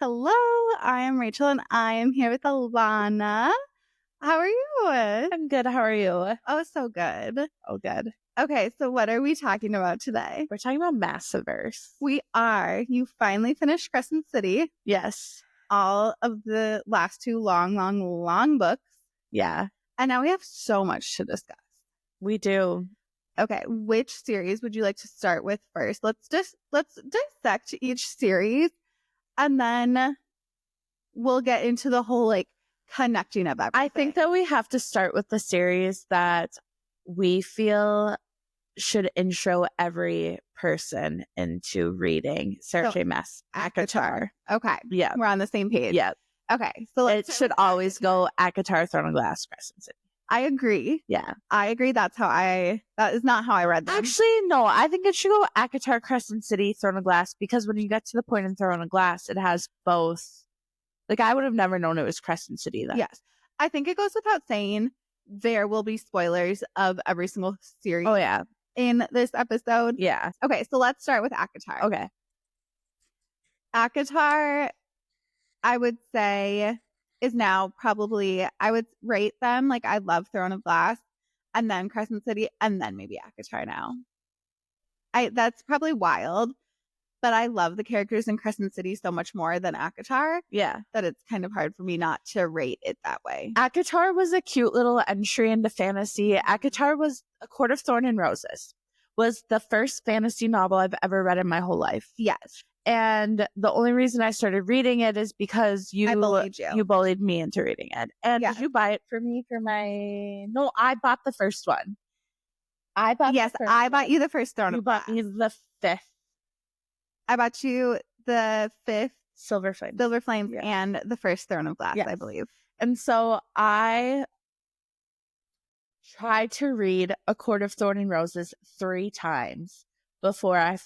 Hello, I am Rachel and I am here with Alanna. How are you? I'm good. How are you? Oh, so good. Oh, good. Okay, so what are we talking about today? We're talking about Maasverse. We are. You finally finished Crescent City. Yes. All of the last two long books. Yeah. And now we have so much to discuss. We do. Okay, which series would you like to start with first? Let's dissect each series and then we'll get into the whole connecting of everything. I think that we have to start with the series that we feel should intro every person into reading Sarah J. Maas ACOTAR. Okay. Yeah. We're on the same page. Yeah. Okay. So it should always go ACOTAR, Throne of Glass, Crescent City. I agree. Yeah. I agree. That is not how I read them. Actually, no. I think it should go ACOTAR, Crescent City, Throne of Glass, because when you get to the point in Throne of Glass, it has both. Like, I would have never known it was Crescent City then. Yes. I think it goes without saying there will be spoilers of every single series. Oh, yeah. In this episode. Yeah. Okay, so let's start with ACOTAR. Okay. ACOTAR, I would say, is now probably, I would rate them, like, I love Throne of Glass, and then Crescent City, and then maybe ACOTAR now. That's probably wild. But I love the characters in Crescent City so much more than ACOTAR. Yeah. That it's kind of hard for me not to rate it that way. ACOTAR was a cute little entry into fantasy. ACOTAR was A Court of Thorns and Roses. Was the first fantasy novel I've ever read in my whole life. Yes. And the only reason I started reading it is because I bullied you. You bullied me into reading it. And yeah. Did you buy it for me for my... No, I bought the first one. I bought you the first Throne of Glass. You bought me the fifth. I bought you the fifth Silver Flames. Yeah. And the first Throne of Glass, yes. I believe. And so I tried to read A Court of Thorns and Roses 3 times before I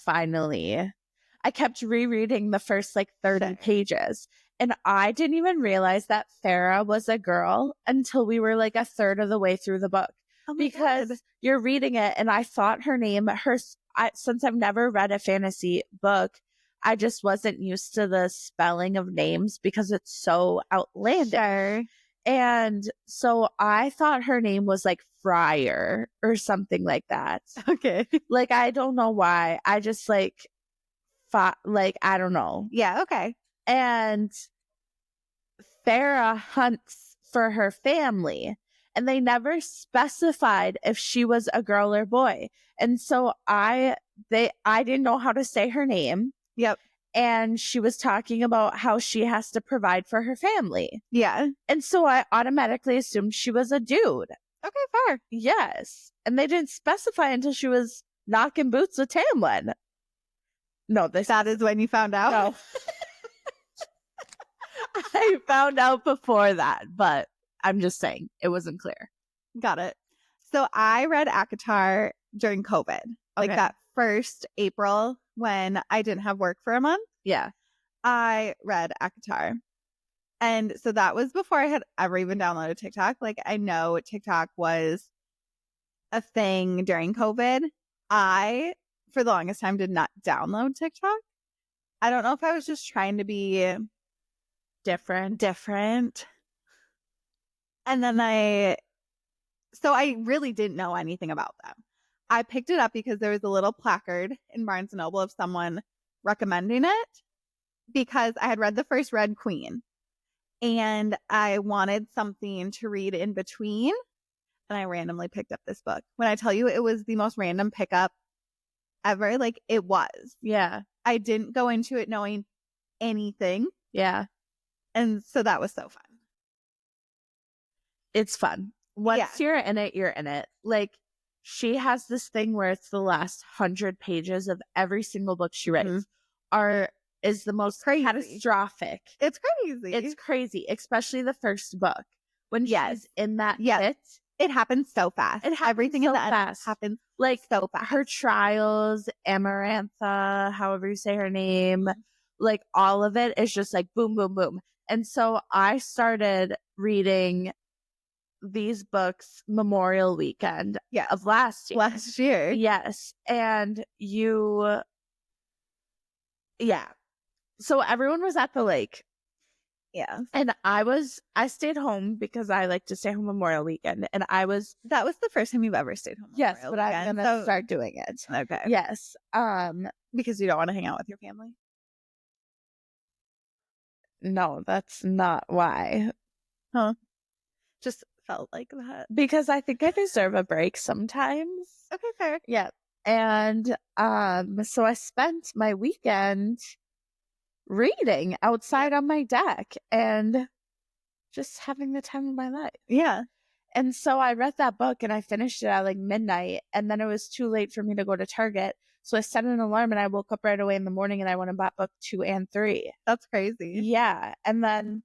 kept rereading the first 30 pages. And I didn't even realize that Farah was a girl until we were a third of the way through the book. Oh because God. You're reading it and I thought her name, since I've never read a fantasy book, I just wasn't used to the spelling of names because it's so outlandish. Sure. And so I thought her name was Friar or something like that. Okay. I don't know why. I just thought, I don't know. Yeah, okay. And Farah hunts for her family. And they never specified if she was a girl or boy. And so I didn't know how to say her name. Yep. And she was talking about how she has to provide for her family. Yeah. And so I automatically assumed she was a dude. Okay, fair. Yes. And they didn't specify until she was knocking boots with Tamlin. No, that is when you found out? No. I found out before that, but I'm just saying, it wasn't clear. Got it. So I read ACOTAR during COVID. Okay. That first April when I didn't have work for a month. Yeah. I read ACOTAR. And so that was before I had ever even downloaded TikTok. I know TikTok was a thing during COVID. I, for the longest time, did not download TikTok. I don't know if I was just trying to be different. And then I really didn't know anything about them. I picked it up because there was a little placard in Barnes & Noble of someone recommending it because I had read the first Red Queen and I wanted something to read in between. And I randomly picked up this book. When I tell you it was the most random pickup ever, it was. Yeah. I didn't go into it knowing anything. Yeah. And so that was so fun. It's fun. Once you're in it, you're in it. She has this thing where it's the last 100 pages of every single book she writes is the most catastrophic. It's crazy. It's crazy, especially the first book. When she's in that pit. It happens so fast. Everything so in the fast. End happens so fast. Her trials, Amarantha, however you say her name, all of it is just boom, boom, boom. And so I started reading these books Memorial Weekend of last year. Yes. And So everyone was at the lake. Yeah. And I stayed home because I like to stay home Memorial Weekend. And that was the first time you've ever stayed home. Yes, Memorial but I'm Weekend, going to start doing it. Okay. Yes. Because you don't want to hang out with your family. No, that's not why. Huh. Just felt like that. Because I think I deserve a break sometimes. Okay, fair. Yeah. And so I spent my weekend reading outside on my deck and just having the time of my life. Yeah. And so I read that book and I finished it at like midnight, and then it was too late for me to go to Target. So I set an alarm and I woke up right away in the morning and I went and bought book 2 and 3. That's crazy. Yeah. And then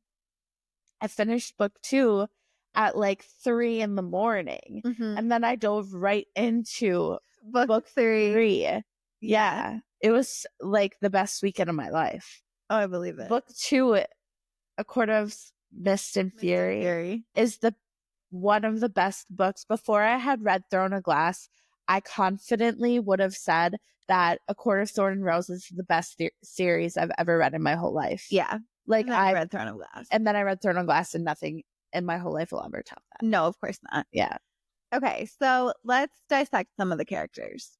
I finished book 2 at like 3 in the morning. Mm-hmm. And then I dove right into book 3. Yeah. It was like the best weekend of my life. Oh, I believe it. Book 2, A Court of Mist and Fury, is one of the best books. Before I had read Throne of Glass, I confidently would have said that A Court of Thorns and Roses is the best series I've ever read in my whole life. Yeah. Like I read Throne of Glass. And then I read Throne of Glass, and nothing in my whole life will ever top that. No, of course not. Yeah. Okay, so let's dissect some of the characters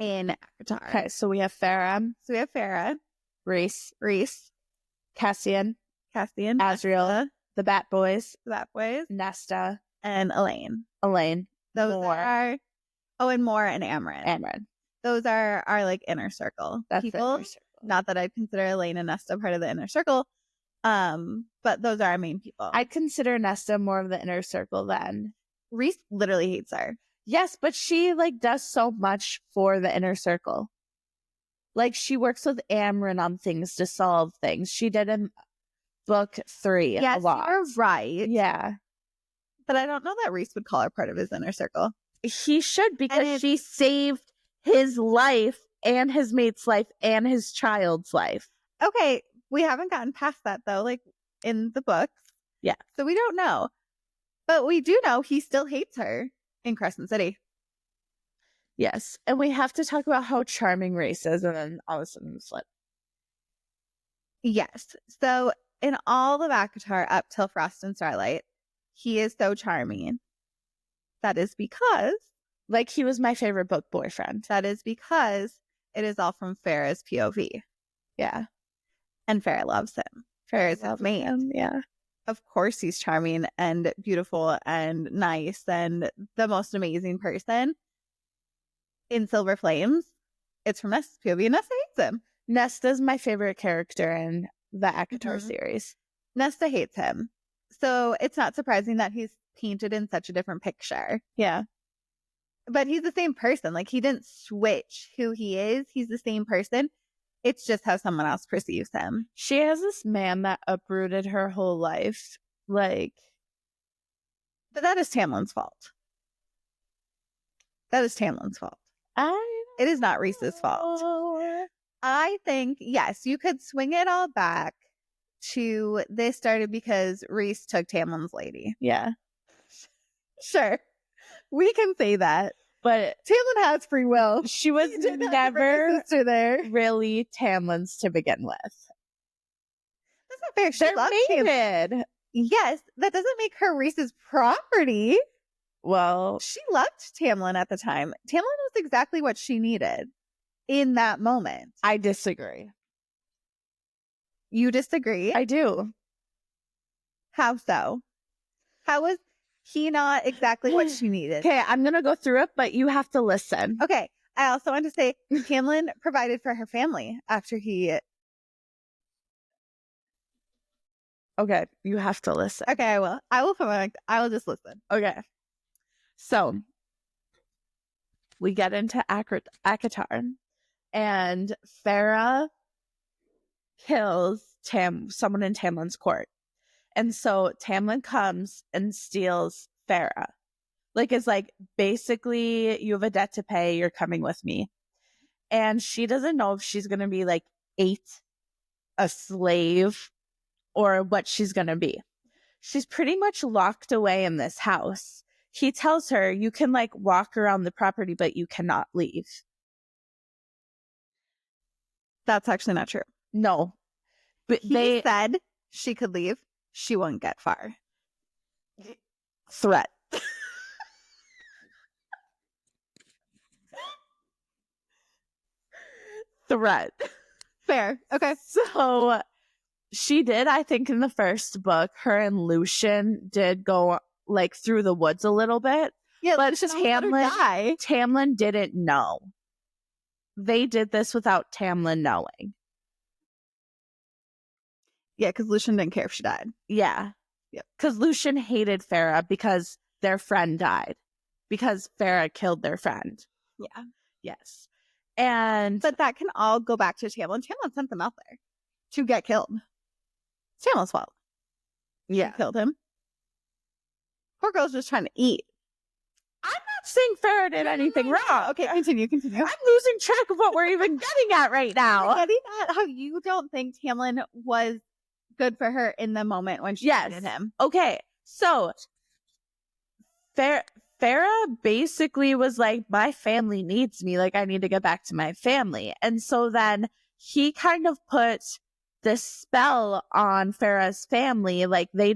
in ACOTAR. Okay, so we have Farah. Rhys, Cassian, Azriel, Nesta, the Bat Boys, Nesta, and Elaine. Those are and Moore and Amren. Those are our like inner circle people. Not that I'd consider Elaine and Nesta part of the inner circle, but those are our main people. I'd consider Nesta more of the inner circle than Rhys. Literally hates her. Yes, but she like does so much for the inner circle. Like she works with Amren on things to solve things. She did in book 3 a lot. You're right. Yeah. But I don't know that Rhys would call her part of his inner circle. He should, because she saved his life and his mate's life and his child's life. Okay, we haven't gotten past that though, like in the books. Yeah. So we don't know. But we do know he still hates her in Crescent City. Yes. And we have to talk about how charming Rhys is, and then all of a sudden flip. Yes. So in all of ACOTAR up till Frost and Starlight, he is so charming. That is because... like, he was my favorite book boyfriend. That is because it is all from Farah's POV. Yeah. And Farah loves him. Farah's his mate. Yeah. Of course he's charming and beautiful and nice and the most amazing person. In Silver Flames, it's from Nesta's POV, and Nesta hates him. Nesta's my favorite character in the ACOTAR series. Nesta hates him. So it's not surprising that he's painted in such a different picture. Yeah. But he's the same person. Like, he didn't switch who he is. He's the same person. It's just how someone else perceives him. She has this man that uprooted her whole life. Like. But that is Tamlin's fault. It is not Rhys's fault. I think, yes, you could swing it all back to this started because Rhys took Tamlin's lady. Yeah. Sure. We can say that. But Tamlin has free will. She was never really Tamlin's to begin with. That's not fair. She loved Tamlin. Yes, that doesn't make her Rhys's property. Well, she loved Tamlin at the time. Tamlin was exactly what she needed in that moment. I disagree. You disagree? I do. How so? How was he not exactly what she needed? Okay, I'm going to go through it, but you have to listen. Okay. I also want to say Tamlin provided for her family after he... Okay, you have to listen. Okay, I will. I will just listen. Okay. So, we get into ACOTAR, and Farah kills someone in Tamlin's court. And so Tamlin comes and steals Farah. Like, it's like, basically, you have a debt to pay, you're coming with me. And she doesn't know if she's going to be, like, a slave, or what she's going to be. She's pretty much locked away in this house. He tells her, you can, like, walk around the property, but you cannot leave. That's actually not true. No. But He said she could leave. She wouldn't get far. Threat. Threat. Fair. Okay. So she did, I think, in the first book, her and Lucian did go like through the woods a little bit. Yeah, but Lucian almost let her die. Tamlin didn't know. They did this without Tamlin knowing. Yeah, because Lucian didn't care if she died. Yeah. Yep. Because Lucian hated Farah because their friend died. Because Farah killed their friend. Yeah. Yes. But that can all go back to Tamlin. Tamlin sent them out there to get killed. It's Tamlin's fault. Yeah. She killed him. Poor girl's just trying to eat. I'm not saying Farah did anything wrong. Okay, continue. I'm losing track of what we're even getting at right now. I'm getting at how you don't think Tamlin was good for her in the moment when she needed him. Okay, so Farah basically was like, my family needs me. Like, I need to get back to my family. And so then he kind of put this spell on Farah's family. Like, they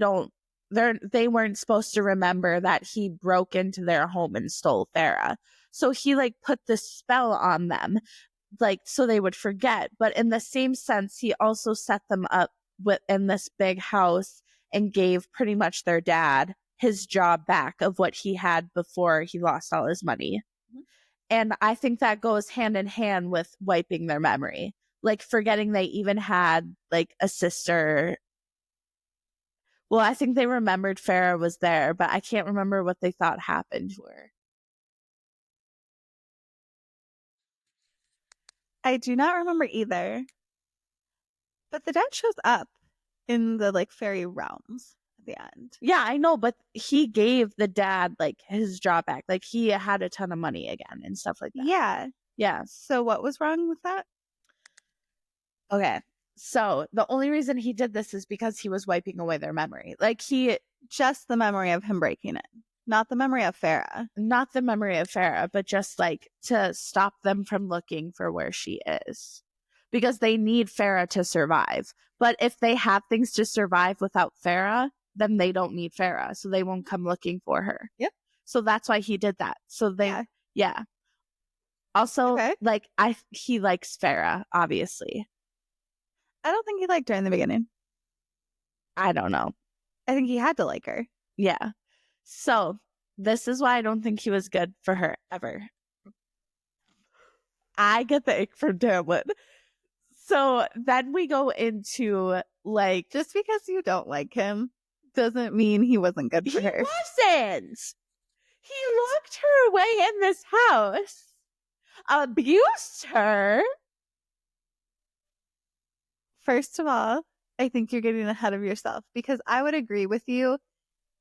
weren't supposed to remember that he broke into their home and stole Farah. So he like put this spell on them, like, so they would forget. But in the same sense, he also set them up in this big house and gave pretty much their dad his job back of what he had before he lost all his money. Mm-hmm. And I think that goes hand in hand with wiping their memory, like forgetting they even had like a sister. Well, I think they remembered Farah was there, but I can't remember what they thought happened to her. I do not remember either. But the dad shows up in the like fairy realms at the end. Yeah, I know, but he gave the dad like his job back. Like he had a ton of money again and stuff like that. Yeah. Yeah. So what was wrong with that? Okay. So the only reason he did this is because he was wiping away their memory. Like just the memory of him breaking it. Not the memory of Farah. Not the memory of Farah, but just like to stop them from looking for where she is. Because they need Farah to survive. But if they have things to survive without Farah, then they don't need Farah. So they won't come looking for her. Yep. So that's why he did that. So yeah. Also, like, he likes Farah, obviously. I don't think he liked her in the beginning. I don't know. I think he had to like her. Yeah. So this is why I don't think he was good for her ever. I get the ick from Tamlin. So then we go into like, just because you don't like him doesn't mean he wasn't good for her. He wasn't. He locked her away in this house, abused her. First of all, I think you're getting ahead of yourself because I would agree with you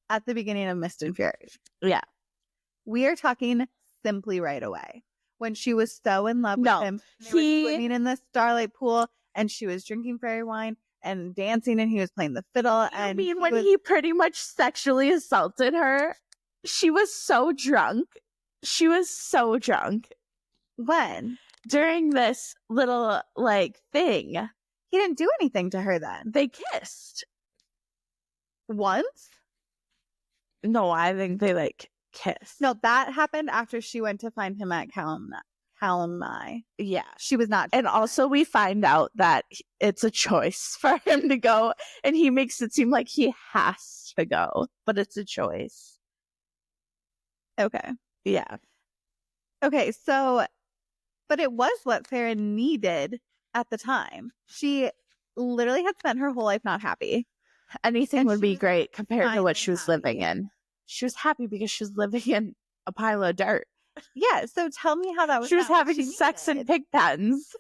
at the beginning of Mist and Fury. Yeah. We are talking simply right away. When she was so in love with him, he was swimming in the starlight pool and she was drinking fairy wine and dancing and he was playing the fiddle. I mean, when he pretty much sexually assaulted her, she was so drunk. She was so drunk. When? During this little, like, thing. He didn't do anything to her then. They kissed. Once? No, I think they, like, kissed. No, that happened after she went to find him at Calamai. Yeah. She was not. And also we find out that it's a choice for him to go. And he makes it seem like he has to go. But it's a choice. Okay. Yeah. Okay, so, but it was what Farah needed at the time. She literally had spent her whole life not happy. Anything would be great compared to what she was living in. She was happy because she was living in a pile of dirt. Yeah, so tell me how that was. She was having sex in pig pens.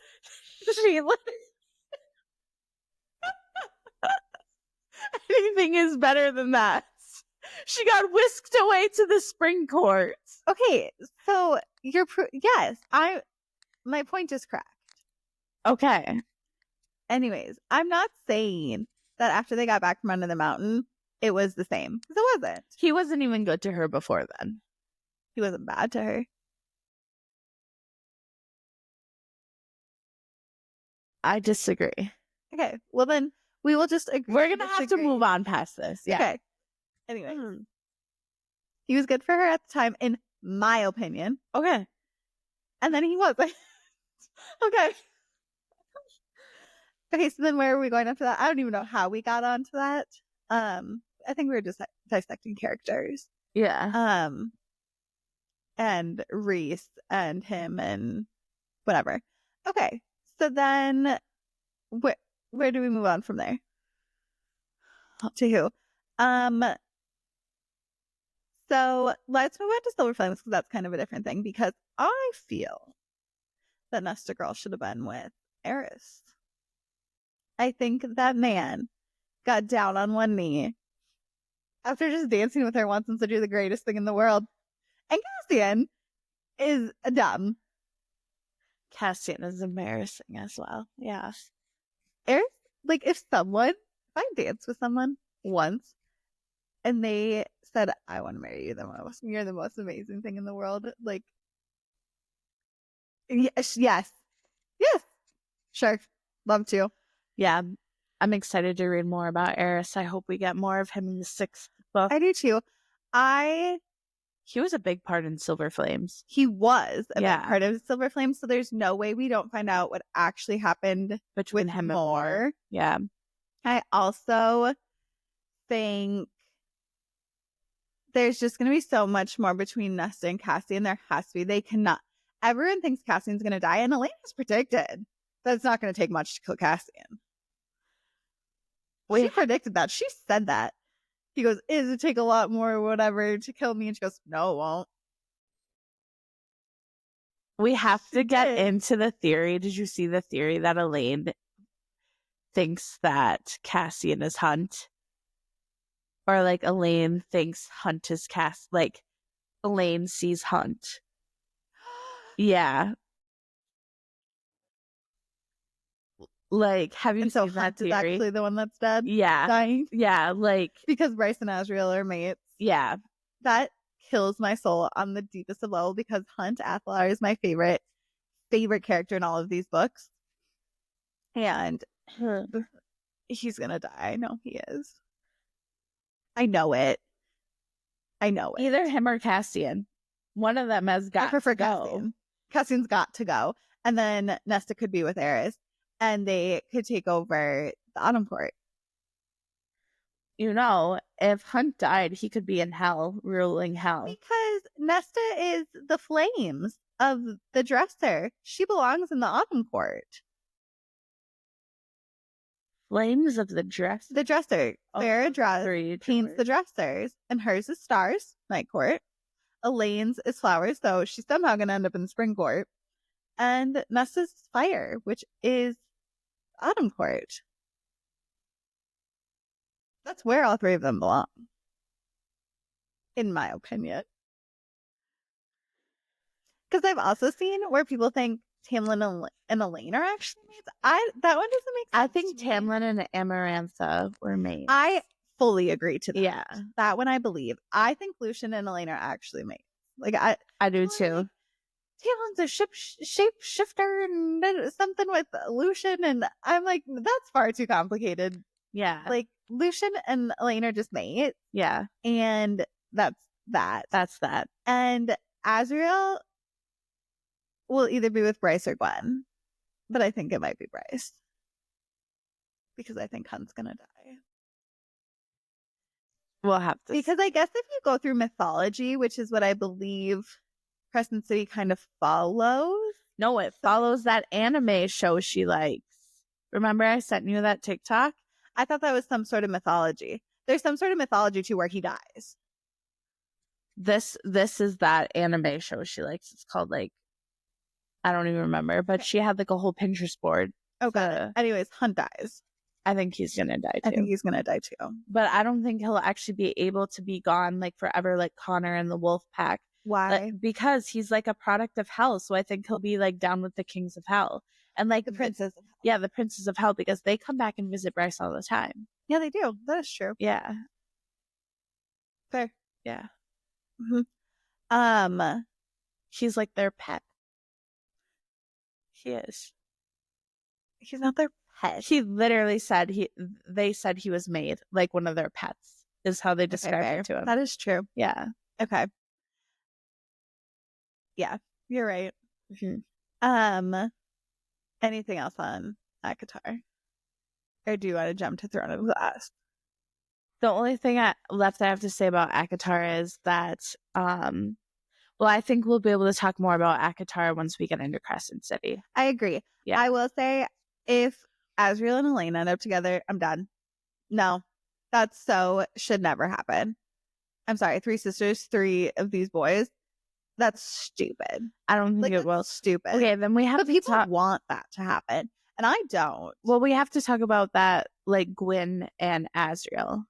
Anything is better than that. She got whisked away to the spring court. Okay, so yes, my point is correct. Okay. Anyways, I'm not saying that after they got back from under the mountain, it was the same. Because it wasn't. He wasn't even good to her before then. He wasn't bad to her. I disagree. Okay. Well, then we will just agree. We're going to have to move on past this. Yeah. Okay. Anyway. He was good for her at the time, in my opinion. Okay. And then he wasn't. Okay. Okay, so then where are we going after that? I don't even know how we got onto that. I think we were just dissecting characters. Yeah. And Reese and him and whatever. Okay, so then where do we move on from there? To who? So let's move on to Silver Flames, because that's kind of a different thing, because I feel that Nesta Girl should have been with Eris. I think that man got down on one knee after just dancing with her once and said, "You're the greatest thing in the world." And Cassian is dumb. Cassian is embarrassing as well. Yeah. Eris, like, if I danced with someone once and they said, "I want to marry you, you're the most amazing thing in the world," like, yes, sure, love to. Yeah. I'm excited to read more about Eris. I hope we get more of him in the 6th book. I do too. He was a big part in Silver Flames. He was a big part of Silver Flames, so there's no way we don't find out what actually happened between him and Moore. Yeah. I also think there's just going to be so much more between Nesta and Cassian. There has to be. They cannot. Everyone thinks Cassian's going to die, and Elena's predicted that it's not going to take much to kill Cassian. She predicted that. She said that. He goes, "Is it take a lot more or whatever to kill me?" And she goes, "No, it won't." We have to get into the theory. Did you see the theory that Elaine thinks that Cassian is Hunt? Or like Elaine thinks Hunt is Cass. Like Elaine sees Hunt. Yeah. Like, have you seen that theory? Is actually the one that's dead? Yeah. Dying? Yeah, like... Because Bryce and Asriel are mates. Yeah. That kills my soul on the deepest of level, because Hunt Athalar is my favorite character in all of these books. And he's gonna die. I know he is. I know it. Either him or Cassian. One of them has got to go. I prefer Cassian. Cassian's got to go. And then Nesta could be with Eris, and they could take over the Autumn Court. You know, if Hunt died, he could be in hell, ruling hell. Because Nesta is the flames of the dresser. She belongs in the Autumn Court. Flames of the dresser? The dresser. Farrah paints the dressers, and hers is stars, Night Court. Elaine's is flowers, so she's somehow going to end up in Spring Court. And Nesta's is fire, which is Autumn Court. That's where all three of them belong, in my opinion. Because I've also seen where people think Tamlin and Elaine are actually mates. That one doesn't make sense. I think Tamlin and Amarantha were mates. I fully agree to that. Yeah. That one I believe. I think Lucian and Elaine are actually mates. Like, I do too. Tamlin's a shapeshifter and something with Lucian, and I'm like, that's far too complicated. Yeah. Like, Lucian and Elaine are just mates. Yeah. And that's that. That's that. And Asriel will either be with Bryce or Gwen. But I think it might be Bryce. Because I think Hunt's gonna die. We'll have to. Because I guess if you go through mythology, which is what I believe Crescent City kind of follows. No, it follows that anime show she likes. Remember I sent you that TikTok? I thought that was some sort of mythology. There's some sort of mythology too where he dies. This is that anime show she likes. It's called, like, I don't even remember, but she had like a whole Pinterest board. Oh, god. Anyways, Hunt dies. I think he's gonna die too. I think he's gonna die too. But I don't think he'll actually be able to be gone like forever, like Connor and the Wolf Pack. Why? Because he's like a product of hell, so I think he'll be like down with the kings of hell. And like the princes of hell. Yeah, the princes of hell, because they come back and visit Bryce all the time. Yeah, they do. That is true. Yeah. Fair. Yeah. Mm-hmm. He's like their pet. He is. He's not their pet. He literally said they said he was made like one of their pets is how they described it to him. That is true. Yeah. Okay. Yeah, you're right. Mm-hmm. Anything else on ACOTAR? Or do you want to jump to Throne of Glass? The only thing left I have to say about ACOTAR is that, well, I think we'll be able to talk more about ACOTAR once we get into Crescent City. I agree. Yeah. I will say, if Asriel and Elaine end up together, I'm done. No, that's should never happen. I'm sorry, 3 sisters, 3 of these boys. That's stupid. I don't think it will. Stupid. Okay, then we have but to people want that to happen, and I don't. Well, we have to talk about that, like Gwyn and Asriel.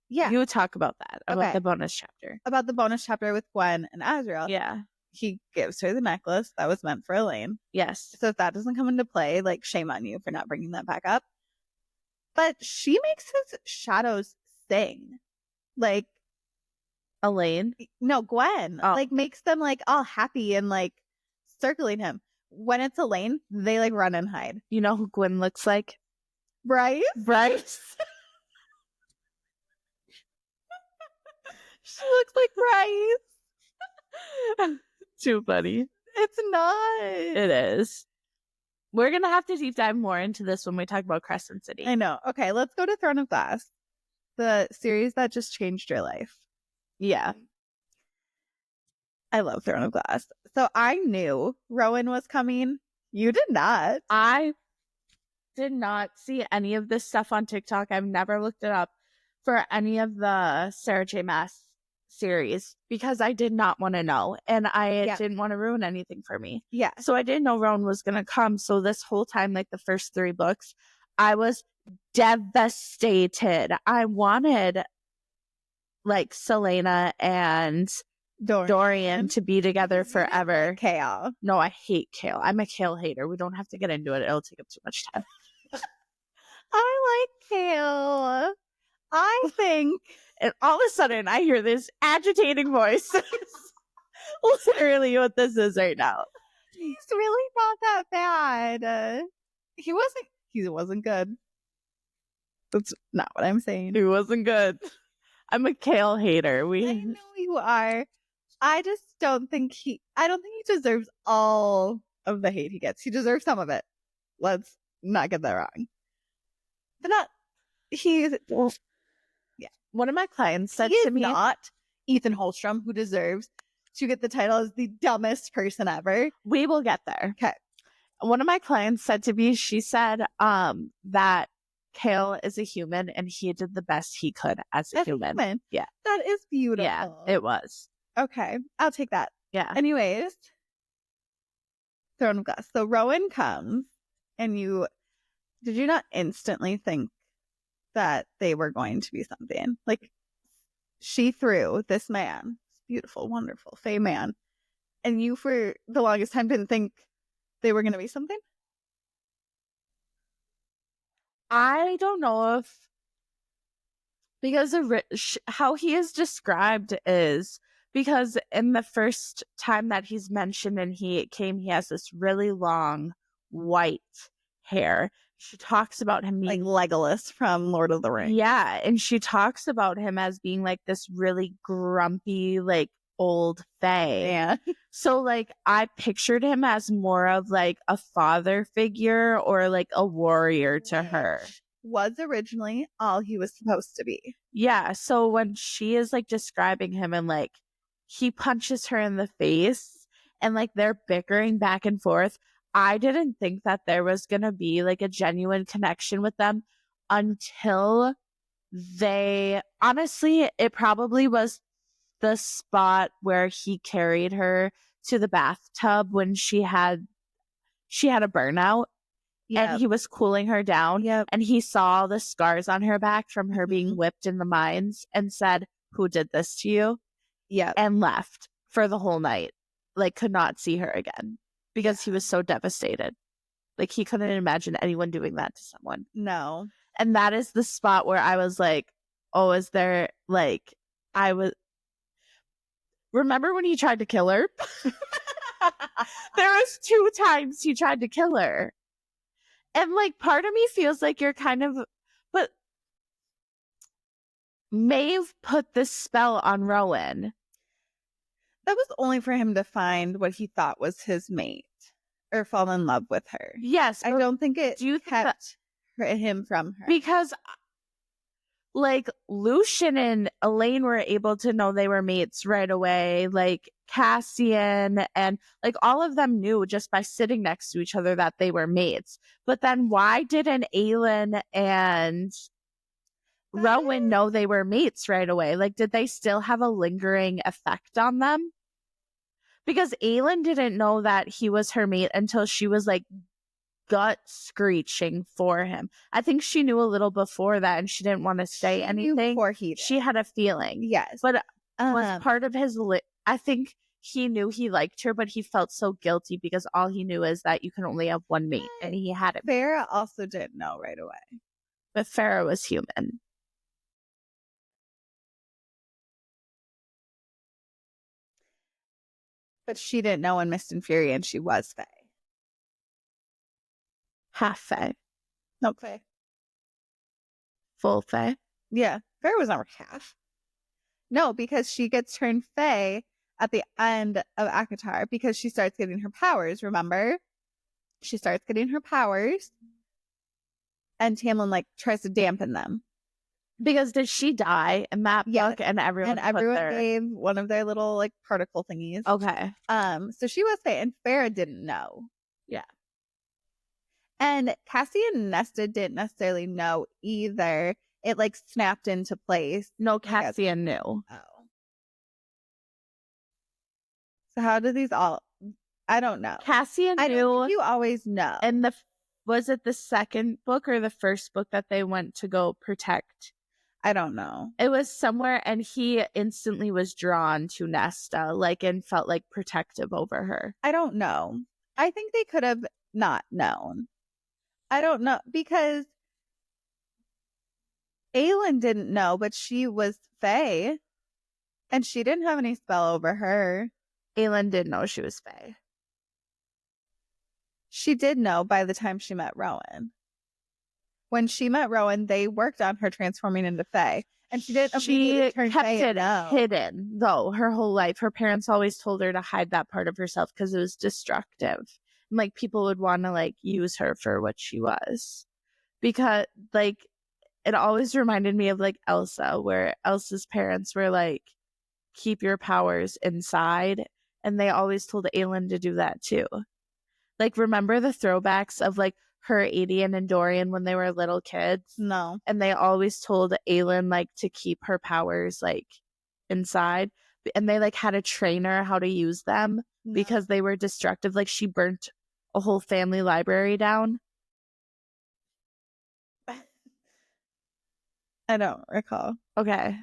Yeah. You talk about that, about Okay. the bonus chapter. About the bonus chapter with Gwen and Asriel. Yeah. He gives her the necklace that was meant for Elaine. Yes. So if that doesn't come into play, like, shame on you for not bringing that back up. But she makes his shadows sing. Like, Elaine? No, Gwen. Oh. Like, makes them, like, all happy and, like, circling him. When it's Elaine, they, like, run and hide. You know who Gwen looks like? Bryce? Bryce. She looks like Bryce. Too funny. It's not. It is. We're going to have to deep dive more into this when we talk about Crescent City. I know. Okay, let's go to Throne of Glass. The series that just changed your life. Yeah. I love Throne of Glass. So I knew Rowan was coming. You did not. I did not see any of this stuff on TikTok. I've never looked it up for any of the Sarah J. Maas series because I did not want to know, and I didn't want to ruin anything for me. Yeah. So I didn't know Rowan was going to come. So this whole time, like the first 3 books, I was devastated. I wanted like Selena and Dorian to be together forever. Kale. No, I hate Kale. I'm a Kale hater. We don't have to get into it. It'll take up too much time. I like Kale. I think. And all of a sudden, I hear this agitating voice. Literally what this is right now. He's really not that bad. He wasn't good. That's not what I'm saying. He wasn't good. I'm a Kale hater. I know you are. I just don't think he deserves all of the hate he gets. He deserves some of it. Let's not get that wrong. But one of my clients said to me, not Ethan Holstrom, who deserves to get the title as the dumbest person ever. We will get there. Okay. One of my clients said to me, she said that Kale is a human and he did the best he could as a human. Yeah. That is beautiful. Yeah, it was. Okay. I'll take that. Yeah. Anyways, Throne of Glass. So Rowan comes, and did you not instantly think that they were going to be something? Like, she threw this man, this beautiful, wonderful, fey man, and you for the longest time didn't think they were going to be something? I don't know if, because of how he is described is, because in the first time that he's mentioned and he has this really long white hair. She talks about him being like Legolas from Lord of the Rings. Yeah, and she talks about him as being like this really grumpy, like old fae. Yeah. So like I pictured him as more of like a father figure or like a warrior to her. Was originally all he was supposed to be. Yeah, so when she is like describing him and like he punches her in the face and like they're bickering back and forth, I didn't think that there was going to be like a genuine connection with them until honestly, it probably was the spot where he carried her to the bathtub when she had a burnout. Yep. And he was cooling her down. Yep. And he saw the scars on her back from her being whipped in the mines and said, "Who did this to you?" Yeah. And left for the whole night. Like, could not see her again because he was so devastated. Like, he couldn't imagine anyone doing that to someone. No. And that is the spot where I was like, oh, is there, like, remember when he tried to kill her? There was 2 times he tried to kill her. And like part of me feels like you're kind of, but Maeve put this spell on Rowan. That was only for him to find what he thought was his mate or fall in love with her. Yes. I don't think it kept him from her. Because like Lucian and Elaine were able to know they were mates right away. Like Cassian and like all of them knew just by sitting next to each other that they were mates. But then why didn't Aelin and Rowan know they were mates right away? Like, did they still have a lingering effect on them? Because Aelin didn't know that he was her mate until she was like gut screeching for him. I think she knew a little before that and she didn't want to say anything. She had a feeling. Yes. But was part of his I think he knew he liked her, but he felt so guilty because all he knew is that you can only have one mate and he had it. Farrah also didn't know right away. But Farrah was human. But she didn't know in Mist and Fury, and she was Fae. Half Fae. No, Fae. Full Fae? Yeah. Farrah was never half. No, because she gets turned Fae at the end of ACOTAR because she starts getting her powers, remember? She starts getting her powers, and Tamlin, like, tries to dampen them. Because did she die in that book? And everyone gave one of their little like particle thingies. Okay. So she was Fae, and Farrah didn't know. Yeah. And Cassie and Nesta didn't necessarily know either. It like snapped into place. No, Cassian knew. Oh. So how do these all? I don't know. Cassian knew. I don't think you always know. And was it the second book or the first book that they went to go protect? I don't know. It was somewhere, and he instantly was drawn to Nesta, like, and felt like protective over her. I don't know. I think they could have not known. I don't know, because Aelin didn't know, but she was Fae, and she didn't have any spell over her. Aelin did know she was Fae. She did know by the time she met Rowan. When she met Rowan, they worked on her transforming into Fae. And she didn't immediately turn kept Fae it hidden, though, her whole life. Her parents always told her to hide that part of herself because it was destructive. And, like, people would want to, like, use her for what she was. Because, like, it always reminded me of, like, Elsa, where Elsa's parents were like, keep your powers inside. And they always told Aelin to do that, too. Like, remember the throwbacks of, like, her, Adian, and Dorian when they were little kids? No. And they always told Aelin, like, to keep her powers, like, inside. And they, like, had to train her how to use them because they were destructive. Like, she burnt a whole family library down. I don't recall. Okay,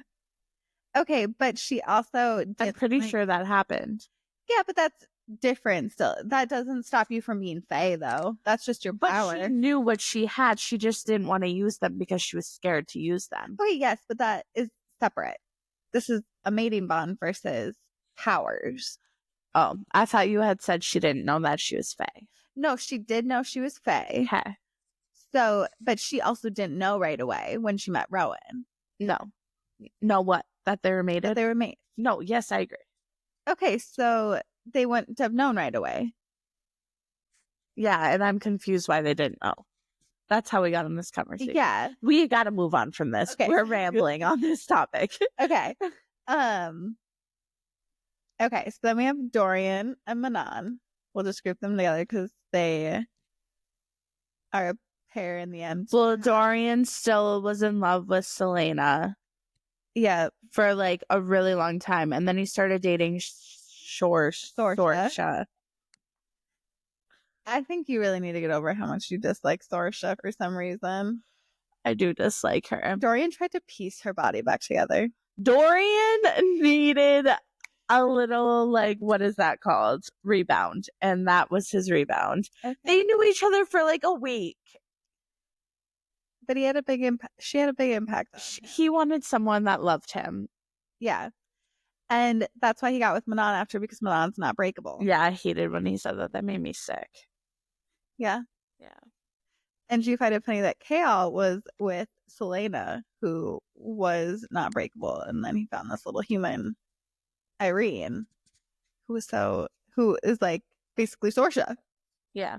but she also I'm pretty sure that happened. Yeah, but that's different still. That doesn't stop you from being Fae, though. That's just your power. But she knew what she had. She just didn't want to use them because she was scared to use them. Okay, yes, but that is separate. This is a mating bond versus powers. Oh, I thought you had said she didn't know that she was Fae. No, she did know she was Fae. Okay. So, but she also didn't know right away when she met Rowan. No. No, what? That they were mated? That they were mates. No, yes, I agree. Okay, so they wouldn't have known right away. Yeah, and I'm confused why they didn't know. That's how we got in this conversation. Yeah. We got to move on from this. Okay. We're rambling on this topic. Okay. Okay, so then we have Dorian and Manon. We'll just group them together because they are a pair in the end. Well, Dorian still was in love with Selena. Yeah. For like a really long time. And then he started dating Sorsha. I think you really need to get over how much you dislike Sorsha for some reason. I do dislike her. Dorian tried to piece her body back together. Dorian needed a little, like, what is that called? Rebound. And that was his rebound. Okay. They knew each other for like a week. But he had a big impact. She had a big impact on him. He wanted someone that loved him. Yeah. And that's why he got with Manon after, because Manon's not breakable. Yeah, I hated when he said that. That made me sick. Yeah. Yeah. And she found it funny that Kale was with Selena, who was not breakable, and then he found this little human, Irene, who is like basically Sorsha. Yeah.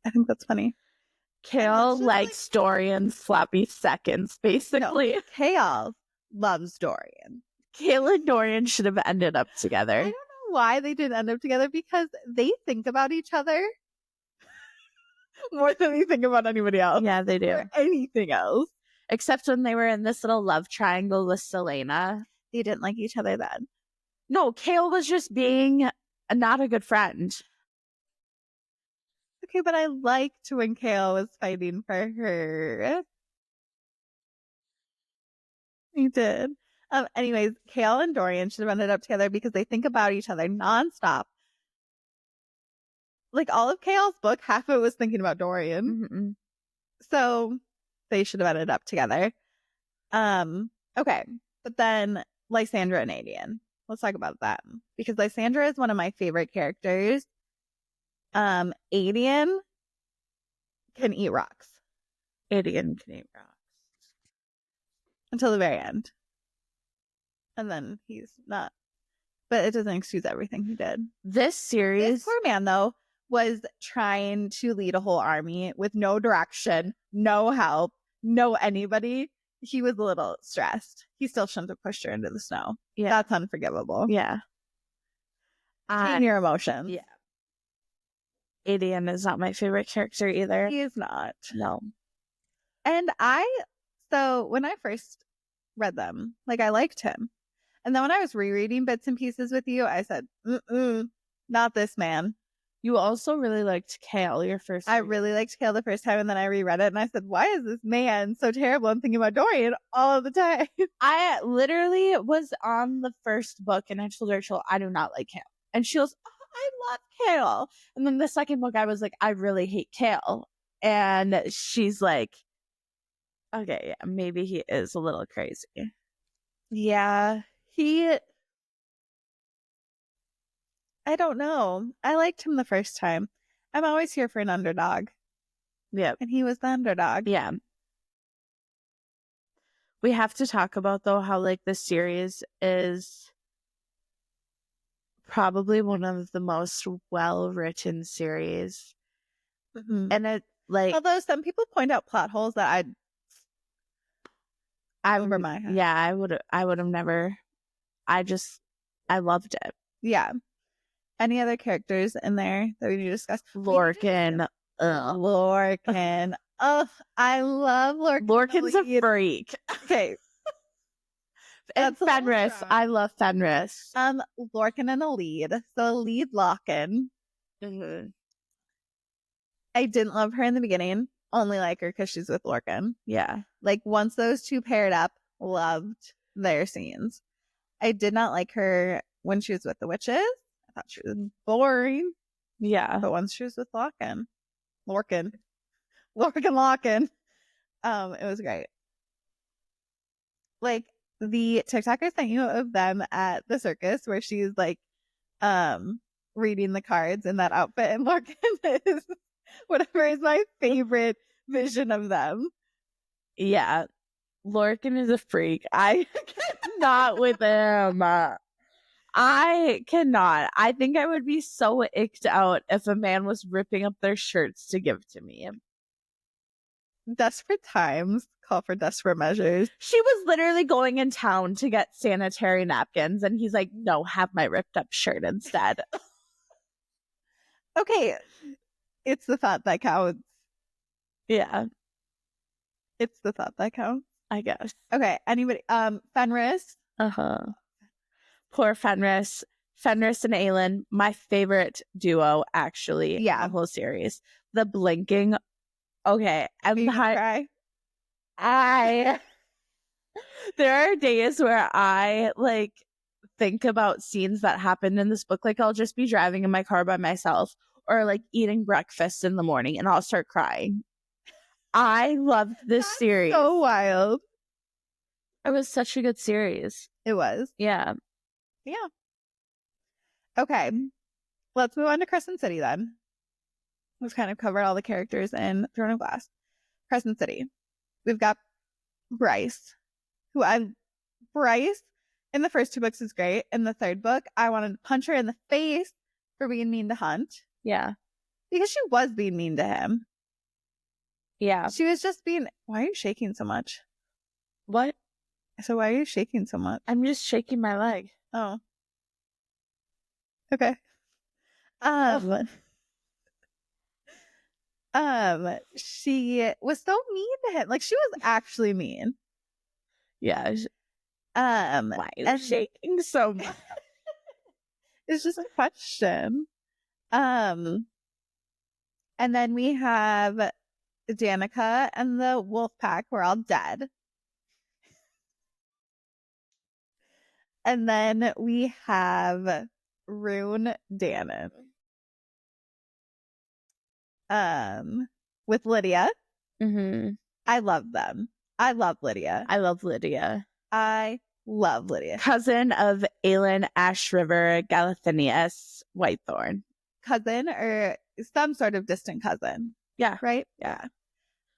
I think that's funny. Kale likes Dorian's sloppy seconds, basically. No, Kale loves Dorian. Kale and Dorian should have ended up together. I don't know why they didn't end up together, because they think about each other more than they think about anybody else. Yeah, they do. Or anything else. Except when they were in this little love triangle with Selena. They didn't like each other then. No, Kale was just being not a good friend. Okay, but I liked when Kale was fighting for her. He did. Anyways, Kale and Dorian should have ended up together because they think about each other nonstop. Like all of Kale's book, half of it was thinking about Dorian. Mm-hmm. So they should have ended up together. Okay. But then Lysandra and Adian. Let's talk about that. Because Lysandra is one of my favorite characters. Adian can eat rocks. Adian can eat rocks. Until the very end. And then he's not. But it doesn't excuse everything he did. This series. This poor man, though, was trying to lead a whole army with no direction, no help, no anybody. He was a little stressed. He still shouldn't have pushed her into the snow. Yeah. That's unforgivable. Yeah. Tame your emotions. Yeah. Adian is not my favorite character either. He is not. No. And so when I first read them, like I liked him. And then when I was rereading bits and pieces with you, I said, not this man. You also really liked Kale your first I read. really liked Kale the first time, and then I reread it and I said, why is this man so terrible? I'm thinking about Dorian all of the time. I literally was on the first book and I told Rachel, I do not like Kale. And she goes, oh, I love Kale. And then the second book, I was like, I really hate Kale. And she's like, okay, yeah, maybe he is a little crazy. Yeah, I don't know. I liked him the first time. I'm always here for an underdog. Yeah. And he was the underdog. Yeah. We have to talk about, though, how, like, this series is probably one of the most well-written series. Mm-hmm. And it, like... Although some people point out plot holes that over my head. Yeah, I would have never... I loved it. Yeah. Any other characters in there that we need to discuss? Lorcan. Lorcan. Oh, I love Lorcan. Lorcan's a freak. Okay. And Fenris. I love Fenris. Lorcan and a lead. So lead Lorcan. Mm-hmm. I didn't love her in the beginning. Only like her because she's with Lorcan. Yeah. Like once those two paired up, loved their scenes. I did not like her when she was with the witches. I thought she was boring. Yeah. But once she was with Lorcan, it was great. Like the TikTok I sent you of them at the circus where she's like reading the cards in that outfit, and Lorcan is whatever is my favorite vision of them. Yeah. Lorcan is a freak. I cannot with him. I cannot. I think I would be so icked out if a man was ripping up their shirts to give to me. Desperate times call for desperate measures. She was literally going in town to get sanitary napkins, and he's like, no, have my ripped up shirt instead. Okay. It's the thought that counts. Yeah. It's the thought that counts, I guess. Okay. Anybody? Fenris. Poor Fenris. Fenris and Aelin, my favorite duo, actually. Yeah. In the whole series. The blinking. Okay. Cry? There are days where I like think about scenes that happened in this book. Like I'll just be driving in my car by myself or like eating breakfast in the morning and I'll start crying. I loved this series. So wild. It was such a good series. It was. Yeah. Okay. Let's move on to Crescent City then. we've kind of covered all the characters in Throne of Glass. Crescent City. We've got Bryce, Bryce in the first 2 books is great. In the 3rd book, I wanted to punch her in the face for being mean to Hunt. Yeah. Because she was being mean to him. Yeah. She was just being... Why are you shaking so much? What? So why are you shaking so much? I'm just shaking my leg. Oh. Okay. She was so mean to him. Like, she was actually mean. Yeah. Why are you shaking so much? It's just a question. And then we have Danica and the wolf pack were all dead. And then we have Rune Dannon. With Lydia. Mm-hmm. I love them. I love Lydia. I love Lydia. I love Lydia. Cousin of Aelin, Ash River, Galathinius, Whitethorn. Cousin or some sort of distant cousin. Yeah. Right? Yeah.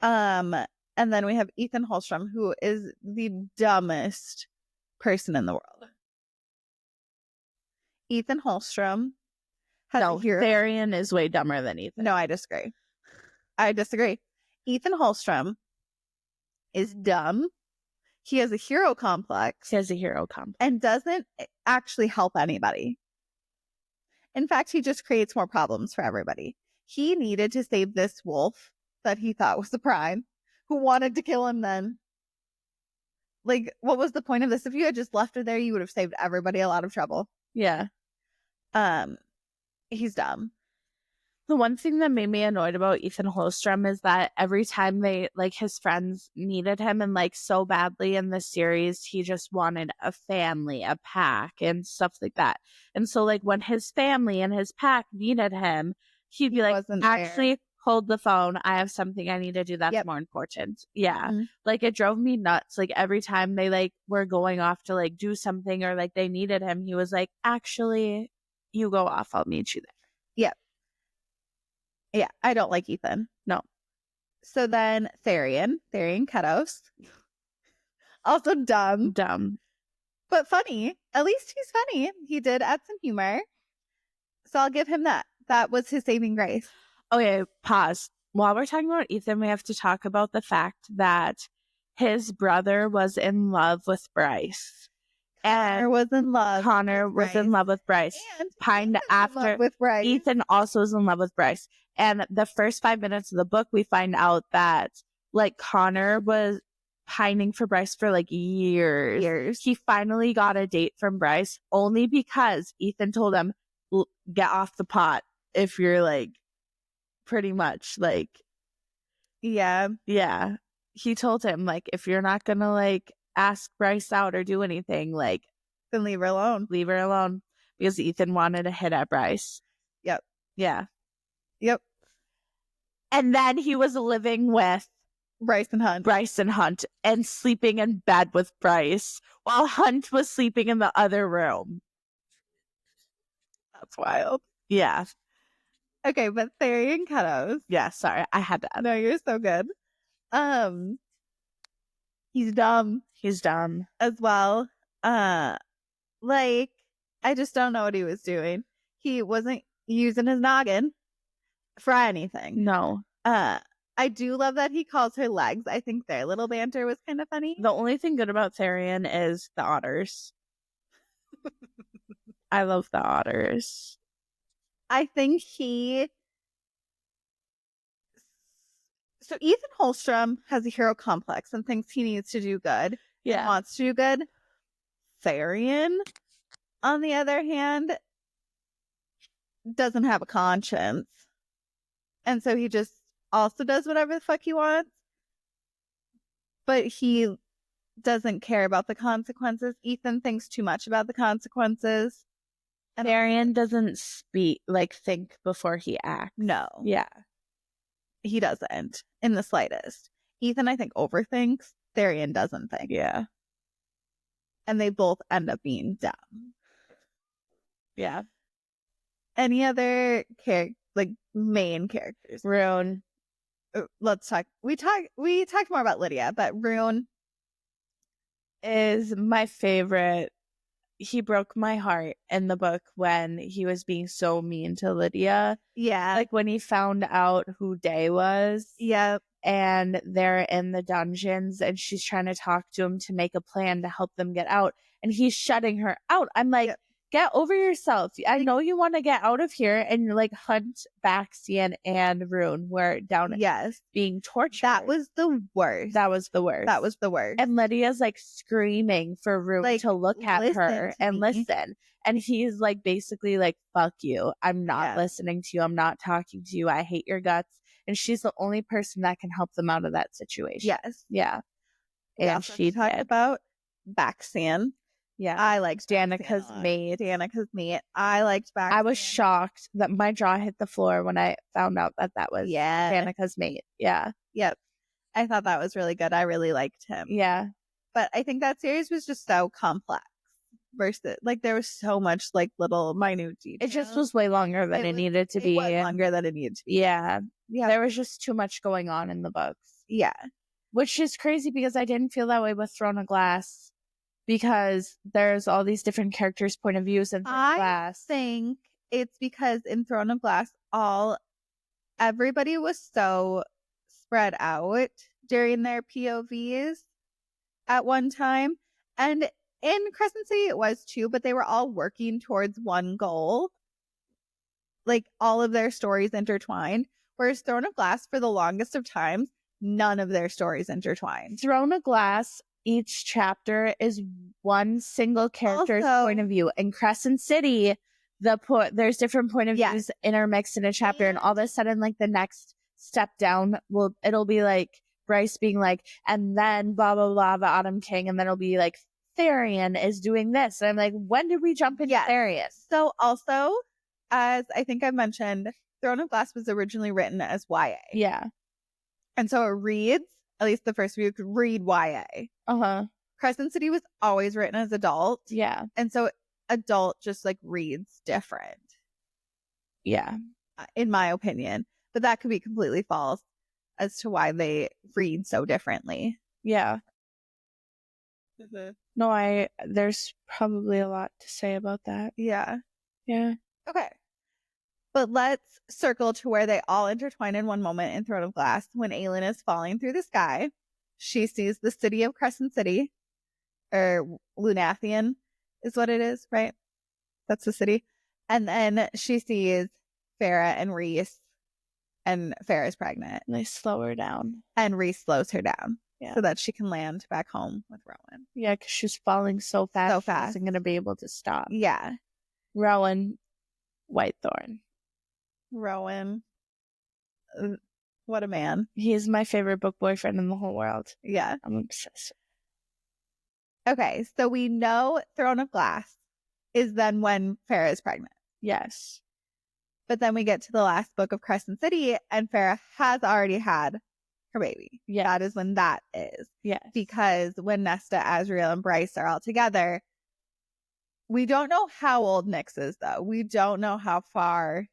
And then we have Ethan Holstrom, who is the dumbest person in the world. Ethan Holstrom has a hero. Tharian is way dumber than Ethan. No, I disagree. Ethan Holstrom is dumb. He has a hero complex. And doesn't actually help anybody. In fact, he just creates more problems for everybody. He needed to save this wolf that he thought was the prime, who wanted to kill him then. Like, what was the point of this? If you had just left her there, you would have saved everybody a lot of trouble. Yeah. He's dumb. The one thing that made me annoyed about Ethan Holstrom is that every time they, like, his friends needed him and, like, so badly in the series, he just wanted a family, a pack, and stuff like that. And so, like, when his family and his pack needed him, he'd be like, actually, hold the phone. I have something I need to do that's more important. Yeah. Mm-hmm. Like, it drove me nuts. Like, every time they, like, were going off to, like, do something or, like, they needed him, he was like, actually, you go off. I'll meet you there. Yep. Yeah, I don't like Ethan. No. So then Tharian Ketos. Also dumb. But funny. At least he's funny. He did add some humor. So I'll give him that. That was his saving grace. Okay, pause. While we're talking about Ethan, we have to talk about the fact that his brother was in love with Bryce. Connor was in love with Bryce. And pined after with Bryce. Ethan also was in love with Bryce. And the first 5 minutes of the book, we find out that, like, Connor was pining for Bryce for, like, years. He finally got a date from Bryce only because Ethan told him, get off the pot if you're, like, pretty much, like... Yeah. Yeah. He told him, like, if you're not gonna, like, ask Bryce out or do anything, like... Then leave her alone. Because Ethan wanted to hit at Bryce. Yep. Yeah. Yep. And then he was living with Bryce and Hunt and sleeping in bed with Bryce while Hunt was sleeping in the other room. That's wild. Yeah. Okay, but Tharian Ketos. Yeah, sorry. I had to. No, you're so good. He's dumb. He's dumb. As well. Like, I just don't know what he was doing. He wasn't using his noggin for anything. No. I do love that he calls her legs. I think their little banter was kind of funny. The only thing good about Tharian is the otters. I love the otters. I think So Ethan Holstrom has a hero complex and thinks he needs to do good. Yeah. Wants to do good. Tharian, on the other hand, doesn't have a conscience. And so he just also does whatever the fuck he wants. But he doesn't care about the consequences. Ethan thinks too much about the consequences. And Tharian doesn't think before he acts. No. Yeah. He doesn't in the slightest. Ethan, I think, overthinks. Tharian doesn't think. Yeah. And they both end up being dumb. Yeah. Any other like main characters. Rune. Let's talk. We talked more about Lydia, but Rune is my favorite. He broke my heart in the book when he was being so mean to Lydia. Yeah. Like when he found out who Day was. Yep. And they're in the dungeons and she's trying to talk to him to make a plan to help them get out. And he's shutting her out. I'm like, get over yourself. I know you want to get out of here. And you're like, Hunt, Baxian, and Rune were down being tortured. That was the worst. That was the worst. That was the worst. And Lydia's like screaming for Rune to look at her and listen. And he's like basically like, fuck you. I'm not listening to you. I'm not talking to you. I hate your guts. And she's the only person that can help them out of that situation. Yes. Yeah. And she talked about Baxian. Yeah. I liked Danica's mate. Danica's mate. I liked Baxian. I was shocked that my jaw hit the floor when I found out that was Danica's mate. Yeah. Yep. I thought that was really good. I really liked him. Yeah. But I think that series was just so complex. Versus, like, there was so much, like, little minute details. It just was way longer than it needed to be. Way longer than it needed to be. Yeah. Yeah. There was just too much going on in the books. Yeah. Which is crazy because I didn't feel that way with Throne of Glass because there's all these different characters' point of views in Throne of Glass. I think it's because in Throne of Glass, everybody was so spread out during their POVs at one time. And in Crescent City, it was too, but they were all working towards one goal. Like, all of their stories intertwined. Whereas Throne of Glass, for the longest of times, none of their stories intertwined. Throne of Glass, each chapter is one single character's point of view. In Crescent City, there's different point of views intermixed in a chapter, and all of a sudden, like, the next step down, it'll be like Bryce being like, and then blah, blah, blah, the Autumn King, and then it'll be like, Therian is doing this. And I'm like, when did we jump into Therian? So also, as I think I mentioned, Throne of Glass was originally written as YA. Yeah. And so it reads, at least the first few could read YA. Uh-huh. Crescent City was always written as adult. Yeah. And so adult just like reads different. Yeah. In my opinion. But that could be completely false as to why they read so differently. Yeah. Mm-hmm. No, there's probably a lot to say about that. Yeah. Yeah. Okay. But let's circle to where they all intertwine in one moment in Throne of Glass. When Aelin is falling through the sky, she sees the city of Crescent City, or Lunathian is what it is, right? That's the city. And then she sees Farah and Rhys, and Farah's pregnant. And they slow her down. And Rhys slows her down so that she can land back home with Rowan. Yeah, because she's falling so fast. So fast. She isn't going to be able to stop. Yeah. Rowan Whitethorn. Rowan. What a man. He's my favorite book boyfriend in the whole world. Yeah. I'm obsessed. Okay, so we know Throne of Glass is then when Farah is pregnant. Yes. But then we get to the last book of Crescent City, and Farah has already had her baby. Yeah. That is when that is. Yes. Because when Nesta, Azriel, and Bryce are all together, we don't know how old Nyx is, though. We don't know how far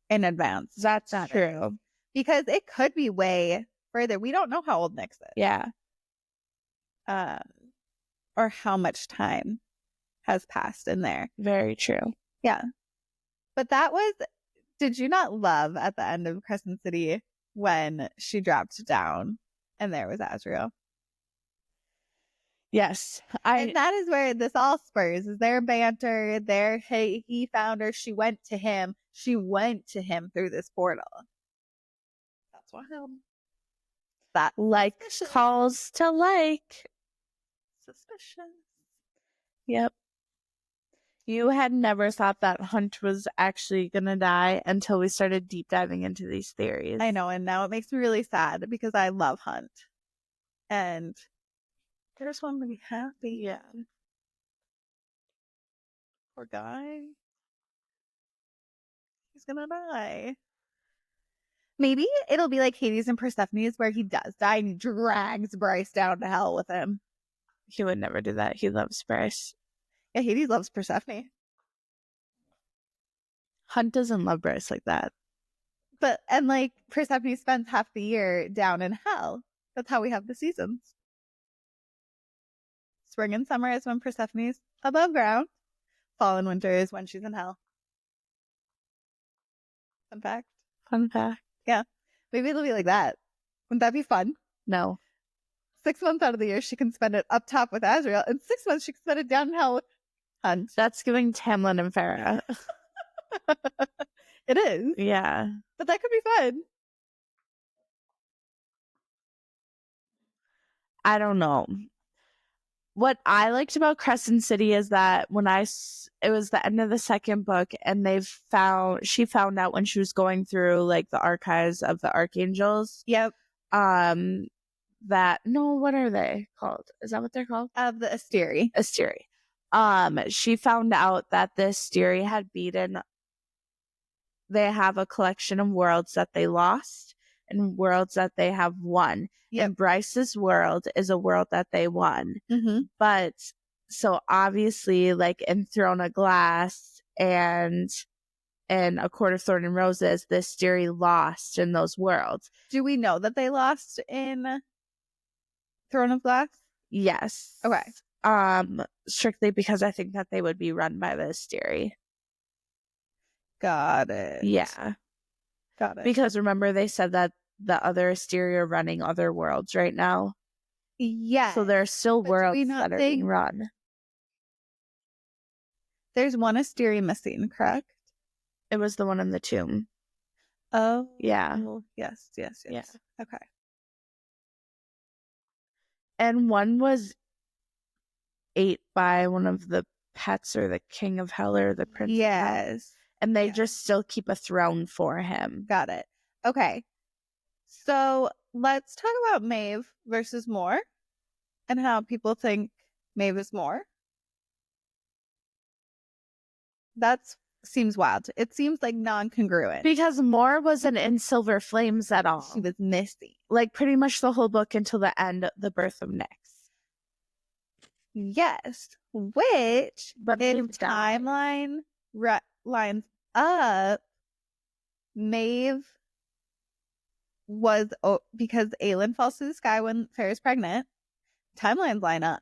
in advance. That's true. Is. Because it could be way further. We don't know how old Nyx is. Yeah. Or how much time has passed in there. Very true. Yeah. But that was, did you not love at the end of Crescent City when she dropped down and there was Azriel? Yes. And that is where this all spurs, is their banter, hey, he found her, she went to him through this portal. That's wild. That like suspicious. Calls to like. Suspicious. Yep. You had never thought that Hunt was actually gonna die until we started deep diving into these theories. I know, and now it makes me really sad because I love Hunt. And I just want him to be happy. Yeah. Poor guy. He's gonna die. Maybe it'll be like Hades and Persephone's where he does die and he drags Bryce down to hell with him. He would never do that. He loves Bryce. Yeah, Hades loves Persephone. Hunt doesn't love Bryce like that. And like Persephone spends half the year down in hell. That's how we have the seasons. Spring and summer is when Persephone's above ground. Fall and winter is when she's in hell. Fun fact. Fun fact. Yeah. Maybe it'll be like that. Wouldn't that be fun? No. 6 months out of the year, she can spend it up top with Azrael, and 6 months she can spend it down in hell with Hunt. That's giving Tamlin and Farah. It is. Yeah. But that could be fun. I don't know. What I liked about Crescent City is that it was the end of the second book, and she found out when she was going through like the archives of the archangels. Yep. What are they called? Is that what they're called? The Asteri. She found out that the Asteri had beaten. They have a collection of worlds that they lost and worlds that they have won. Yep. And Bryce's world is a world that they won. Mm-hmm. But so obviously, like in Throne of Glass and A Court of Thorns and Roses, the Asteri lost in those worlds. Do we know that they lost in Throne of Glass? Yes. Okay. Strictly because I think that they would be run by the Asteri. Got it. Yeah. Got it. Because remember they said that the other Asteri are running other worlds right now. Yeah. So there are still worlds that are being run. There's one Asteri missing, correct? It was the one in the tomb. Oh. Yeah. Yes. Yeah. Okay. And one was ate by one of the pets or the king of hell or the prince. Yes. And they just still keep a throne for him. Got it. Okay. So let's talk about Maeve versus Mor and how people think Maeve is Mor. That seems wild. It seems like non-congruent. Because Mor wasn't in Silver Flames at all. She was missing. Like pretty much the whole book until the end, the birth of Nyx. Yes. Which, but if timeline lines up, Maeve was because Aelin falls to the sky when Farah's pregnant. Timelines line up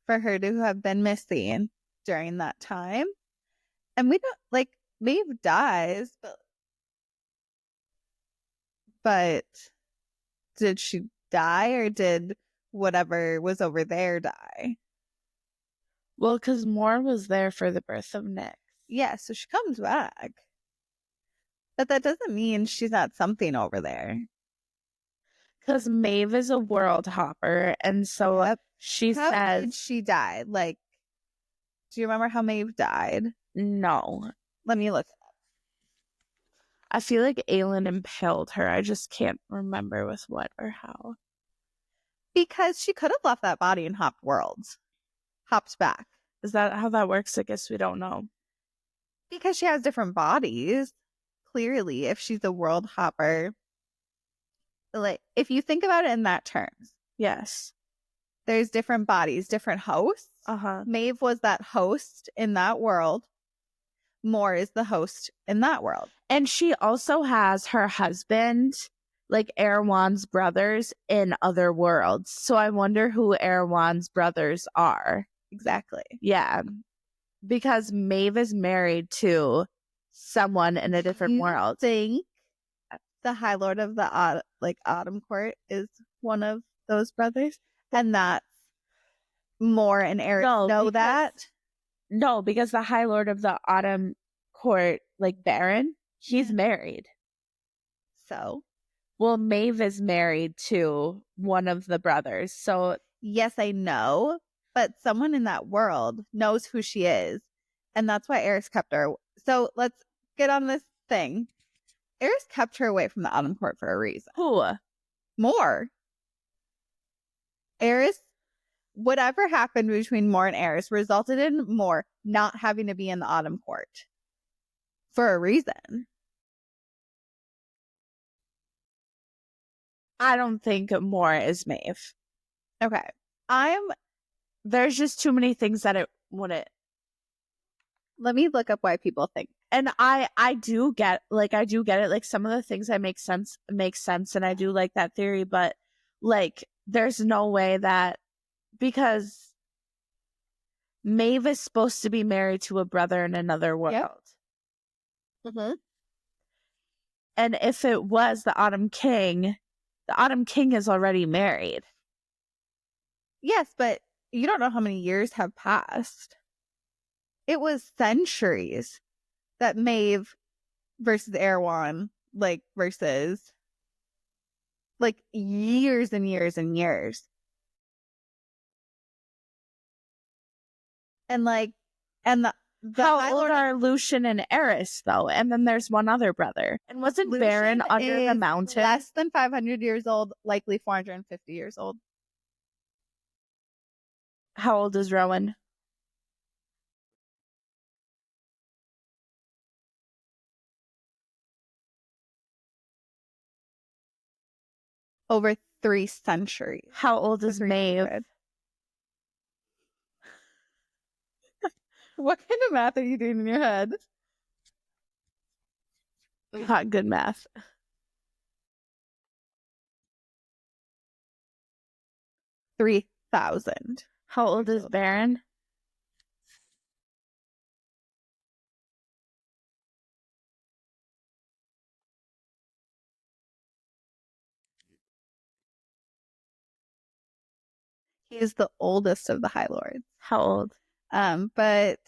for her to have been missing during that time, and we don't like Maeve dies, but did she die or did whatever was over there die? Well, because Mor was there for the birth of Nyx. Yeah, so she comes back. But that doesn't mean she's not something over there. Because Maeve is a world hopper, and so she says... How did she die? Like, do you remember how Maeve died? No. Let me look it up. I feel like Aelin impaled her. I just can't remember with what or how. Because she could have left that body and hopped worlds. Hopped back. Is that how that works? I guess we don't know. Because she has different bodies. Clearly, if she's a world hopper. Like, if you think about it in that terms. Yes. There's different bodies, different hosts. Maeve was that host in that world. Mor is the host in that world. And she also has her husband, like Erewhon's brothers, in other worlds. So I wonder who Erewhon's brothers are. Exactly. Yeah. Because Maeve is married to someone in a different world. Think the High Lord of the Autumn Court is one of those brothers? And that's Mor and Eric know that? No, because the High Lord of the Autumn Court, like Baron, he's married. So? Well, Maeve is married to one of the brothers. So, yes, I know. But someone in that world knows who she is. And that's why Eris kept her. So let's get on this thing. Eris kept her away from the Autumn Court for a reason. Who? Mor. Eris, whatever happened between Mor and Eris resulted in Mor not having to be in the Autumn Court. For a reason. I don't think Mor is Maeve. Okay. There's just too many things that it wouldn't. Let me look up why people think. And I do get it. Like, some of the things that make sense, and I do like that theory, but like, there's no way that, because Maeve is supposed to be married to a brother in another world. Yep. Mm-hmm. And if it was the Autumn King is already married. Yes, but you don't know how many years have passed. It was centuries that Maeve versus Erewhon, like, versus, like, years and years and years. And, like, and the How High old Lord are Lucian and Eris, though? And then there's one other brother. And wasn't Baron Lucian under the is mountain? less than 500 years old, likely 450 years old. How old is Rowan? Over 3 centuries. How old is Maeve? What kind of math are you doing in your head? Not good math. 3,000. How old is Baron? He is the oldest of the High Lords. How old? But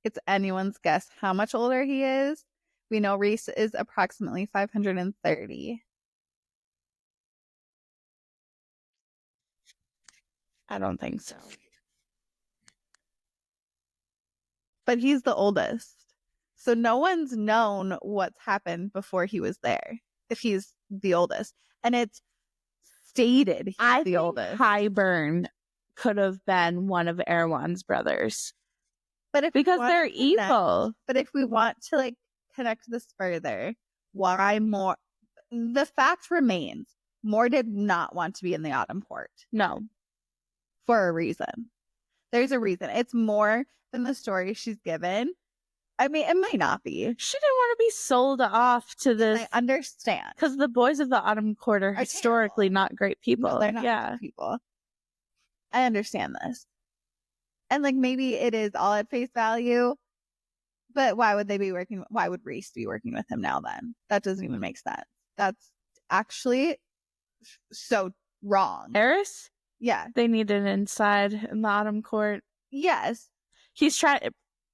it's anyone's guess how much older he is. We know Rhys is approximately 530. I don't think so. But he's the oldest. So no one's known what's happened before he was there, if he's the oldest. And it's stated he's the oldest. Hybern could have been one of Erewhon's brothers. But because they're evil. But if we want to, like, connect this further, why more? The fact remains, Mor did not want to be in the Autumn Court. No. For a reason. There's a reason. It's more than the story she's given. I mean, it might not be. She didn't want to be sold off to this. I understand. Because the boys of the Autumn Court are historically not great people. No, they're not great people. I understand this. And, like, maybe it is all at face value, but why would Rhys be working with him now then? That doesn't even make sense. That's actually so wrong. Eris? Yeah. They need an inside in the Autumn Court. Yes.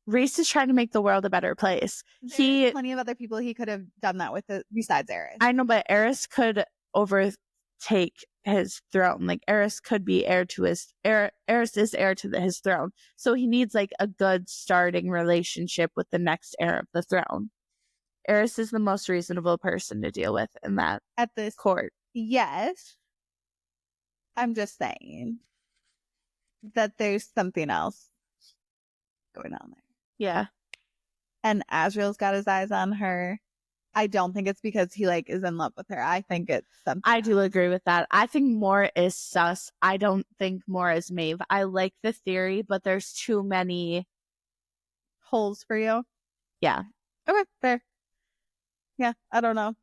Rhys is trying to make the world a better place. There's plenty of other people he could have done that with besides Eris. I know, but Eris could overtake his throne. Like, Eris could be Eris is heir to his throne. So he needs, like, a good starting relationship with the next heir of the throne. Eris is the most reasonable person to deal with in that at this court. Yes. I'm just saying that there's something else going on there. Yeah. And Asriel's got his eyes on her. I don't think it's because he, like, is in love with her. I think it's something I do agree with that. I think Mor is sus. I don't think Mor is Maeve. I like the theory, but there's too many holes for you. Yeah. Okay, fair. Yeah, I don't know.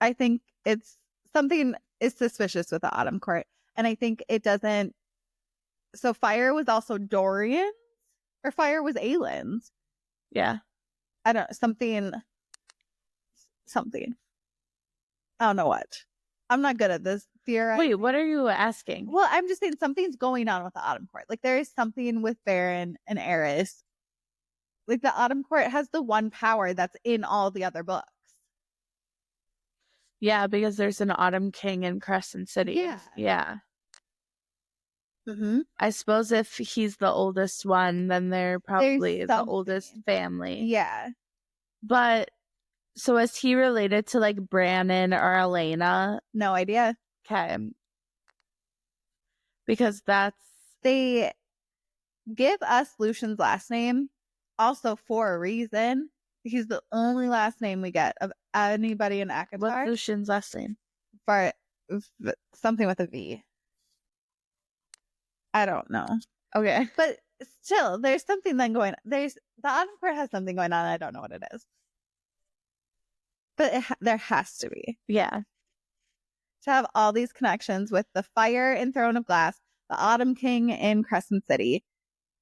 I think it's something is suspicious with the Autumn Court. And I think it doesn't. So fire was also Dorian's, or fire was Aelin's. Yeah. I don't something. I don't know what. I'm not good at this theory. Wait, what are you asking? Well, I'm just saying something's going on with the Autumn Court. Like, there is something with Baron and Eris. Like, the Autumn Court has the one power that's in all the other books. Yeah, because there's an Autumn King in Crescent City. Yeah. Mm-hmm. I suppose if he's the oldest one, then they're probably the oldest family. Yeah. But, so is he related to, like, Brannon or Alanna? No idea. Okay. Because they give us Lucian's last name also for a reason. He's the only last name we get of anybody in ACOTAR. What's Lucian's last name? For something with a V. I don't know. Okay. But still, there's something then going on. The autumn court has something going on. I don't know what it is. But there has to be. Yeah. To have all these connections with the fire in Throne of Glass, the Autumn King in Crescent City.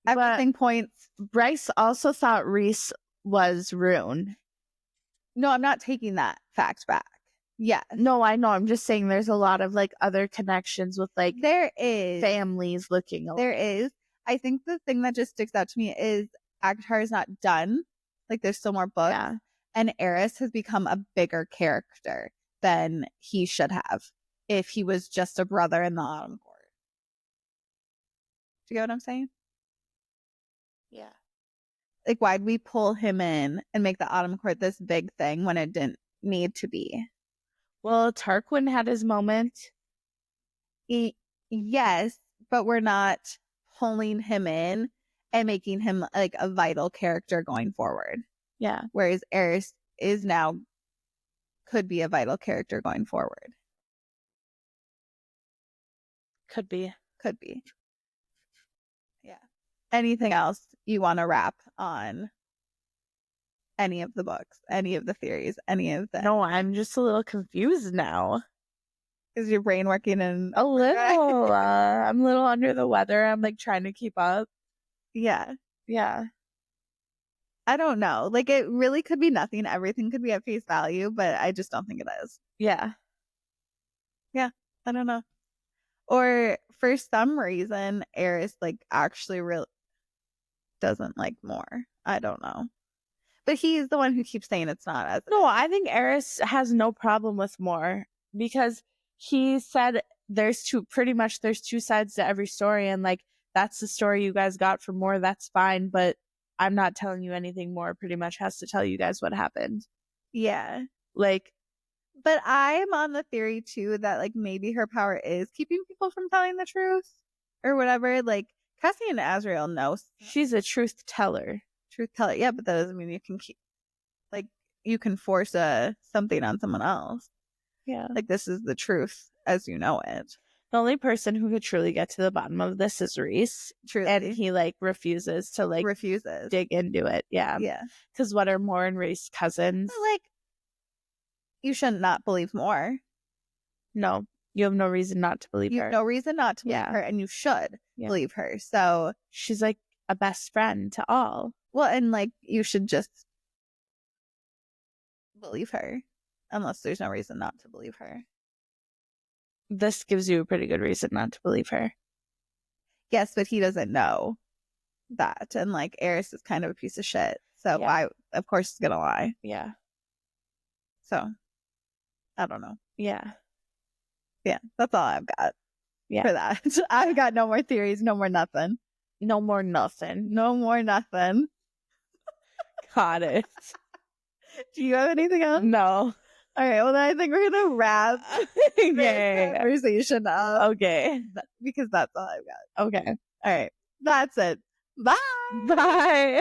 Everything points. Bryce also thought Rhys was Rune. No, I'm not taking that fact back. Yeah. No, I know. I'm just saying there's a lot of like other connections with like there is families looking alike. There is. I think the thing that just sticks out to me is Akatar is not done. Like there's still more books. Yeah. And Eris has become a bigger character than he should have if he was just a brother in the Autumn Court. Do you get what I'm saying? Yeah. Like, why'd we pull him in and make the Autumn Court this big thing when it didn't need to be? Well, Tarquin had his moment. Yes, but we're not pulling him in and making him like a vital character going forward. Yeah. Whereas Eris is now could be a vital character going forward. Could be. Yeah. Anything else you want to wrap on any of the books, any of the theories, any of the... No, I'm just a little confused now. Is your brain working in... A little. I'm a little under the weather. I'm like trying to keep up. Yeah. Yeah. I don't know. Like, it really could be nothing. Everything could be at face value, but I just don't think it is. Yeah. Yeah. I don't know. Or for some reason, Eris, like, actually really doesn't like more. I don't know. But he's the one who keeps saying it's not as... No, I think Eris has no problem with more because he said there's two sides to every story, and like that's the story you guys got for more, that's fine, but I'm not telling you anything more. Pretty much has to tell you guys what happened. Yeah. Like, but I'm on the theory too that like maybe her power is keeping people from telling the truth or whatever. Like Cassie and Azrael know she's a truth teller. Yeah, but that doesn't mean you can keep, like, you can force something on someone else. Yeah. Like, this is the truth as you know it. The only person who could truly get to the bottom of this is Rhys. Truly. And he, like, refuses to dig into it. Yeah. Yeah. Because what are Mor and Rhys cousins? But, like, you should not believe Mor. No. You have no reason not to believe her. You have no reason not to believe her, and you should believe her. So she's, like, a best friend to all. Well, and, like, you should just believe her. Unless there's no reason not to believe her. This gives you a pretty good reason not to believe her. Yes, but he doesn't know that. And, like, Eris is kind of a piece of shit. So why, of course, he's gonna lie. Yeah. So, I don't know. Yeah. Yeah, that's all I've got for that. I've got no more theories, no more nothing. No more nothing. No more nothing. Got it. Do you have anything else? No. All right, well, then I think we're going to wrap this conversation up. Okay. Because that's all I've got. Okay. All right. That's it. Bye. Bye.